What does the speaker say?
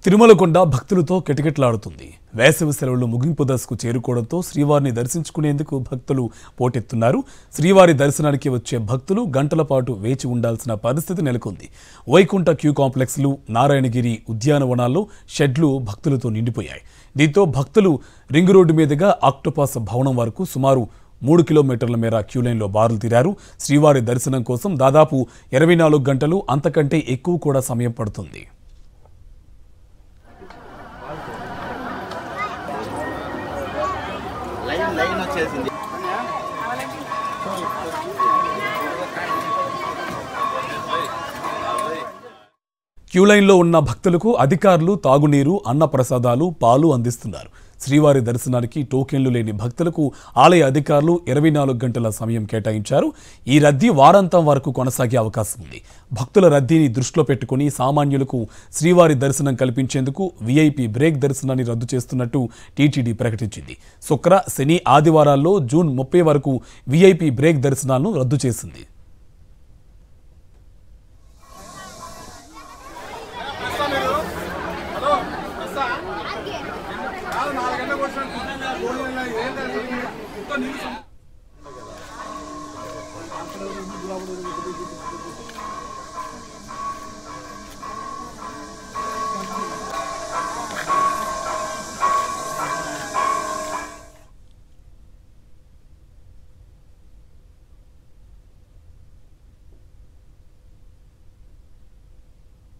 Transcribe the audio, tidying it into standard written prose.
తిరుమలకొండ భక్తులతో కిటకిటలాడుతుంది. వేసవి సెలవులు ముగింపు దశకు చేరుకోవడంతో శ్రీవారిని దర్శించుకునేందుకు భక్తులు పోటెత్తున్నారు. శ్రీవారి దర్శనానికి వచ్చే భక్తులు గంటల పాటు వేచి ఉండాల్సిన పరిస్థితి నెలకొంది. వైకుంఠ క్యూ కాంప్లెక్స్లు, నారాయణగిరి ఉద్యానవనాల్లో షెడ్లు భక్తులతో నిండిపోయాయి. దీంతో భక్తులు రింగ్ రోడ్డు మీదుగా ఆక్టోపస్ భవనం వరకు సుమారు 3 కిలోమీటర్ల మేర క్యూలైన్లో బారులు తీరారు. శ్రీవారి దర్శనం కోసం దాదాపు 24 గంటలు అంతకంటే ఎక్కువ కూడా సమయం పడుతుంది. లైన్ వచ్చేసింది. క్యూలైన్లో ఉన్న భక్తులకు అధికారులు తాగునీరు, అన్నప్రసాదాలు, పాలు అందిస్తున్నారు. శ్రీవారి దర్శనానికి టోకెన్లు లేని భక్తులకు ఆలయ అధికారులు 24 గంటల సమయం కేటాయించారు. ఈ రద్దీ వారాంతం వరకు కొనసాగే అవకాశం ఉంది. భక్తుల రద్దీని దృష్టిలో పెట్టుకుని సామాన్యులకు శ్రీవారి దర్శనం కల్పించేందుకు వీఐపీ బ్రేక్ దర్శనాన్ని రద్దు చేస్తున్నట్టు టీటీడీ ప్రకటించింది. శుక్ర, శని, ఆదివారాల్లో జూన్ 30 వరకు వీఐపీ బ్రేక్ దర్శనాలను రద్దు చేసింది.